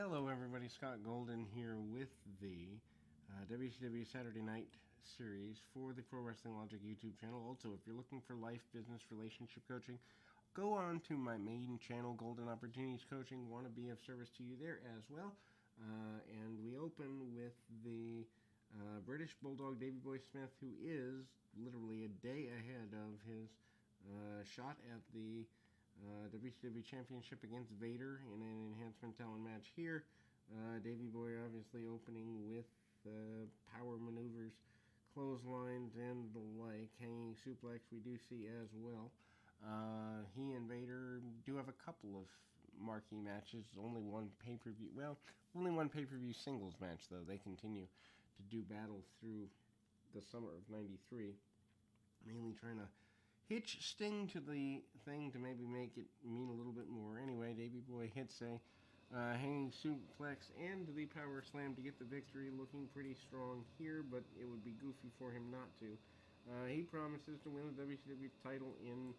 Hello everybody, Scott Golden here with the WCW Saturday Night Series for the Pro Wrestling Logic YouTube channel. Also, if you're looking for life, business, relationship coaching, go on to my main channel, Golden Opportunities Coaching. Want to be of service to you there as well. And we open with the British Bulldog Davey Boy Smith, who is literally a day ahead of his shot at the WCW Championship against Vader in an enhancement talent match here. Davey Boy obviously opening with power maneuvers, clotheslines, and the like. Hanging suplex we do see as well. He and Vader do have a couple of marquee matches. Only one pay-per-view. Well, only one pay-per-view singles match, though. They continue to do battle through the summer of '93, mainly trying to hitch Sting to the thing to maybe make it mean a little bit more. Anyway, Davey Boy hits a hanging suplex and the power slam to get the victory. Looking pretty strong here, but it would be goofy for him not to. He promises to win the WCW title in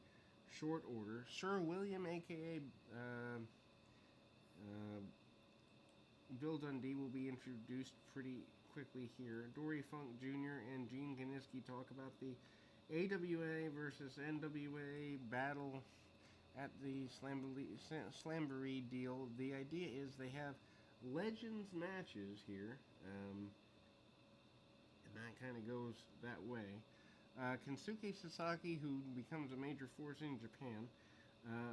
short order. Sir William, a.k.a. Bill Dundee, will be introduced pretty quickly here. Dory Funk Jr. and Gene Kiniski talk about the AWA versus NWA battle at the Slamboree deal. The idea is they have Legends matches here, and that kind of goes that way. Kensuke Sasaki, who becomes a major force in Japan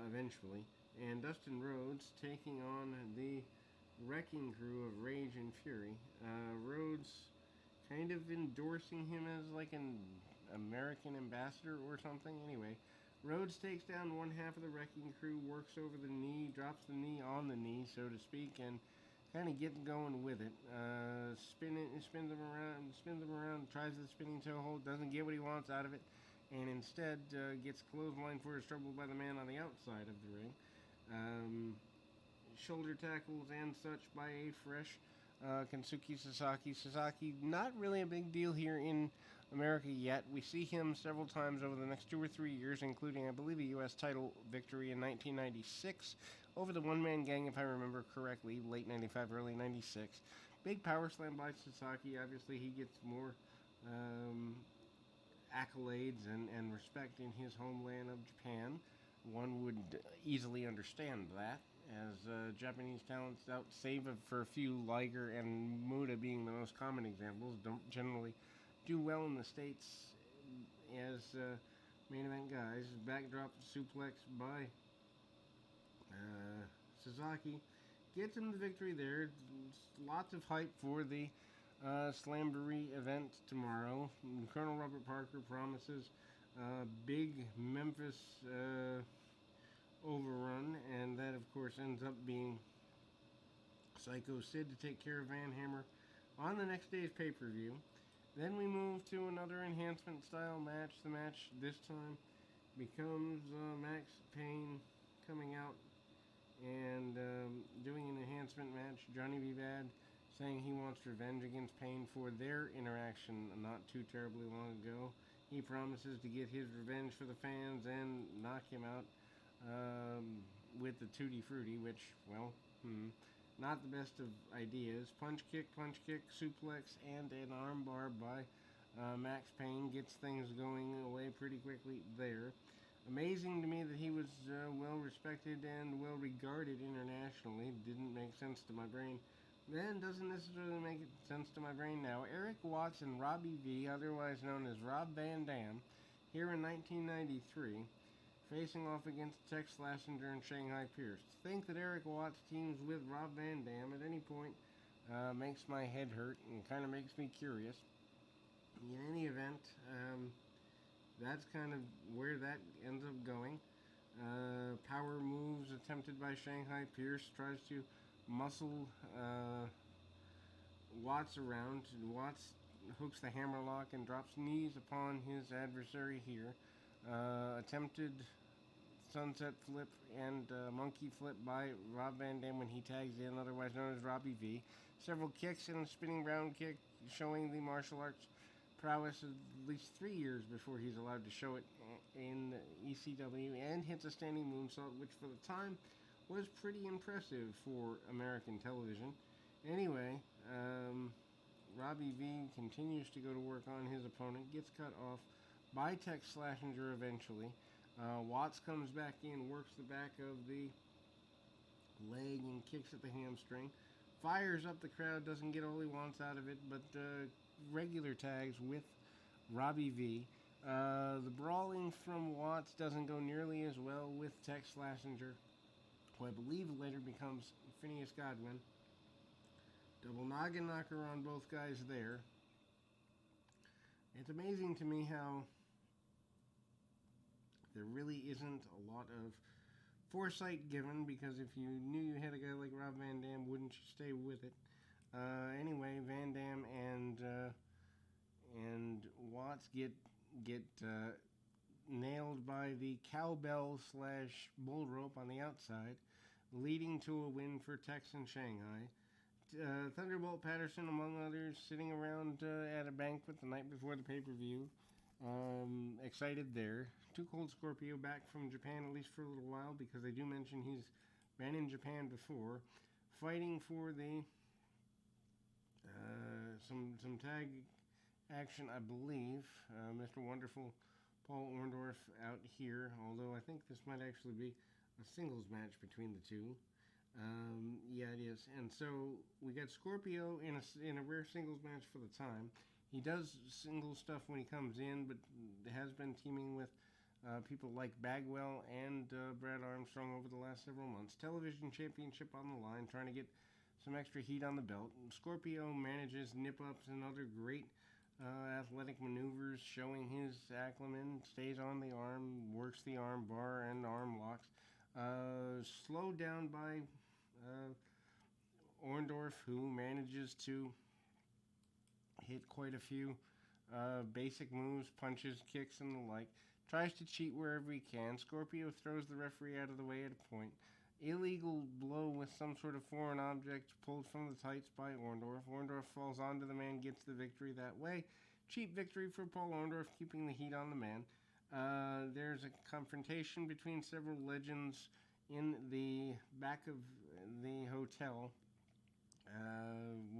eventually, and Dustin Rhodes taking on the wrecking crew of Rage and Fury. Rhodes kind of endorsing him as like an American ambassador or something. Anyway, Rhodes takes down one half of the wrecking crew, works over the knee, drops the knee on the knee, so to speak, and kind of gets going with it. Spins them around, tries the spinning toe hold, doesn't get what he wants out of it, and instead gets clotheslined for his trouble by the man on the outside of the ring. Shoulder tackles and such by a fresh Kensuke Sasaki. Sasaki, not really a big deal here in America yet. We see him several times over the next 2 or 3 years, including, I believe, a U.S. title victory in 1996 over the One-Man Gang, if I remember correctly, late 95, early 96. Big power slam by Sasaki. Obviously, he gets more accolades and respect in his homeland of Japan. One would easily understand that, as Japanese talents, save for a few, Liger and Muda being the most common examples, don't generally do well in the States as main event guys. Backdrop suplex by Sasaki gets him the victory there. Lots of hype for the Slamboree event tomorrow. Colonel Robert Parker promises big Memphis overrun, and that of course ends up being Psycho Sid to take care of Van Hammer on the next day's pay-per-view. Then we move to another enhancement style match. The match this time becomes Max Payne coming out and doing an enhancement match. Johnny B. Bad saying he wants revenge against Payne for their interaction not too terribly long ago. He promises to get his revenge for the fans and knock him out with the Tutti Frutti, which, well, not the best of ideas. Punch kick, suplex, and an armbar by Max Payne gets things going away pretty quickly there. Amazing to me that he was well respected and well regarded internationally. Didn't make sense to my brain then, doesn't necessarily make sense to my brain now. Eric Watts and Robbie V, otherwise known as Rob Van Dam, here in 1993, facing off against Tex Slazenger and Shanghai Pierce. To think that Eric Watts teams with Rob Van Dam at any point makes my head hurt and kind of makes me curious. In any event, that's kind of where that ends up going. Power moves attempted by Shanghai Pierce, tries to muscle Watts around. Watts hooks the hammerlock and drops knees upon his adversary here. Attempted sunset flip and monkey flip by Rob Van Dam when he tags in, otherwise known as Robbie V. Several kicks and a spinning round kick, showing the martial arts prowess at least 3 years before he's allowed to show it in ECW, and hits a standing moonsault, which for the time was pretty impressive for American television. Anyway, Robbie V continues to go to work on his opponent, gets cut off by Tex Slashinger eventually. Watts comes back in, works the back of the leg and kicks at the hamstring. Fires up the crowd, doesn't get all he wants out of it, but regular tags with Robbie V. The brawling from Watts doesn't go nearly as well with Tex Slashinger, who I believe later becomes Phineas Godwin. Double noggin knocker on both guys there. It's amazing to me how there really isn't a lot of foresight given, because if you knew you had a guy like Rob Van Dam, wouldn't you stay with it? Anyway, Van Dam and Watts get nailed by the cowbell / bull rope on the outside, leading to a win for Tex and Shanghai. Thunderbolt Patterson, among others, sitting around at a banquet the night before the pay-per-view. Excited there. Too Cold Scorpio back from Japan, at least for a little while, because they do mention he's been in Japan before, fighting for the some tag action, I believe. Mr. Wonderful Paul Orndorff out here, although I think this might actually be a singles match between the two. Yeah, it is. And so we got Scorpio in a rare singles match for the time. He does single stuff when he comes in, but has been teaming with people like Bagwell and Brad Armstrong over the last several months. Television championship on the line, trying to get some extra heat on the belt. Scorpio manages nip-ups and other great athletic maneuvers, showing his acumen, stays on the arm, works the arm bar and arm locks. Slowed down by Orndorff, who manages to hit quite a few basic moves, punches, kicks, and the like. Tries to cheat wherever he can. Scorpio throws the referee out of the way at a point. Illegal blow with some sort of foreign object pulled from the tights by Orndorff. Orndorff falls onto the man, gets the victory that way. Cheap victory for Paul Orndorff, keeping the heat on the man. There's a confrontation between several legends in the back of the hotel,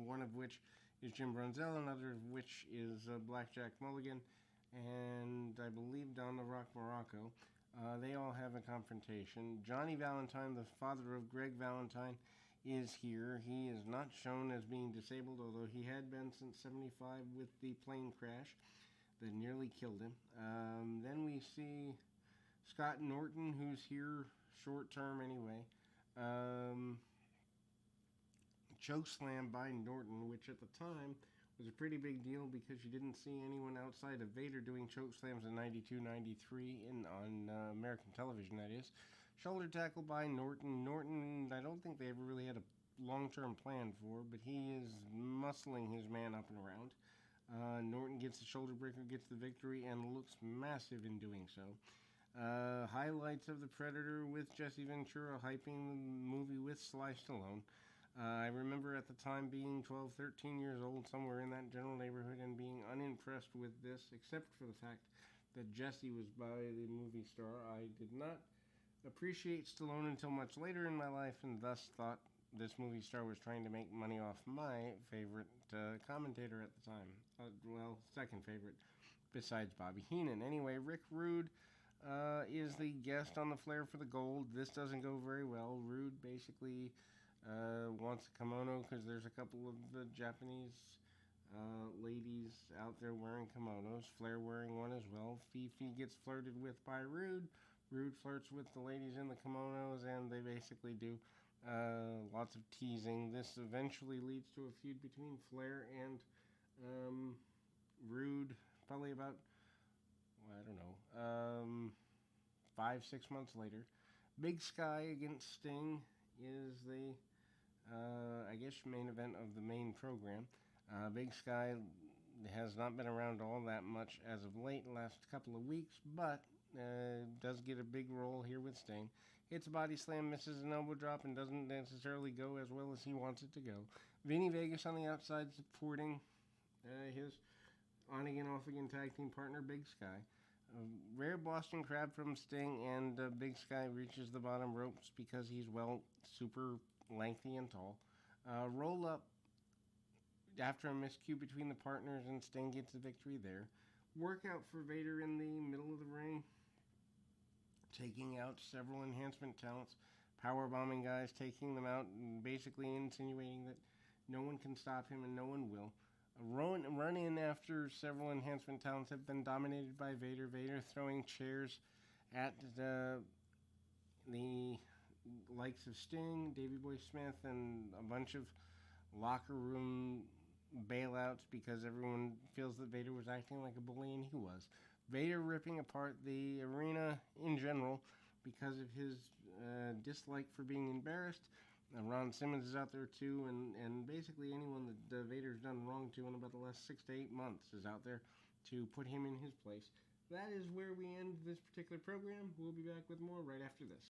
one of which is Jim Brunzell, another of which is Blackjack Mulligan, and I believe Don the Rock Morocco. They all have a confrontation. Johnny Valentine, the father of Greg Valentine, is here. He is not shown as being disabled, although he had been since 75 with the plane crash that nearly killed him. Then we see Scott Norton, who's here short term anyway. Chokeslam by Norton, which at the time was a pretty big deal because you didn't see anyone outside of Vader doing chokeslams in 92, 93 on American television, that is. Shoulder tackle by Norton. Norton, I don't think they ever really had a long-term plan for, but he is muscling his man up and around. Norton gets the shoulder breaker, gets the victory, and looks massive in doing so. Highlights of the Predator with Jesse Ventura hyping the movie with Sly Stallone. I remember at the time being 12, 13 years old, somewhere in that general neighborhood, and being unimpressed with this, except for the fact that Jesse was by the movie star. I did not appreciate Stallone until much later in my life, and thus thought this movie star was trying to make money off my favorite commentator at the time. Second favorite, besides Bobby Heenan. Anyway, Rick Rude is the guest on the Flair for the Gold. This doesn't go very well. Rude basically wants a kimono because there's a couple of the Japanese ladies out there wearing kimonos. Flair wearing one as well. Fifi gets flirted with by Rude. Rude flirts with the ladies in the kimonos, and they basically do lots of teasing. This eventually leads to a feud between Flair and Rude, probably about, 5-6 months later. Big Sky against Sting is the main event of the main program. Big Sky has not been around all that much as of late, the last couple of weeks, but does get a big role here with Sting. Hits a body slam, misses an elbow drop, and doesn't necessarily go as well as he wants it to go. Vinny Vegas on the outside supporting his on-again, off-again tag team partner, Big Sky. Rare Boston Crab from Sting, and Big Sky reaches the bottom ropes because he's, well, super lengthy and tall. Roll up after a miscue between the partners, and Sting gets the victory there. Workout for Vader in the middle of the ring, taking out several enhancement talents, powerbombing guys, taking them out, and basically insinuating that no one can stop him and no one will. A run in after several enhancement talents have been dominated by Vader. Vader throwing chairs at the likes of Sting, Davey Boy Smith, and a bunch of locker room bailouts because everyone feels that Vader was acting like a bully, and he was. Vader ripping apart the arena in general because of his dislike for being embarrassed. Ron Simmons is out there too, and basically anyone that Vader's done wrong to in about the last 6 to 8 months is out there to put him in his place. That is where we end this particular program. We'll be back with more right after this.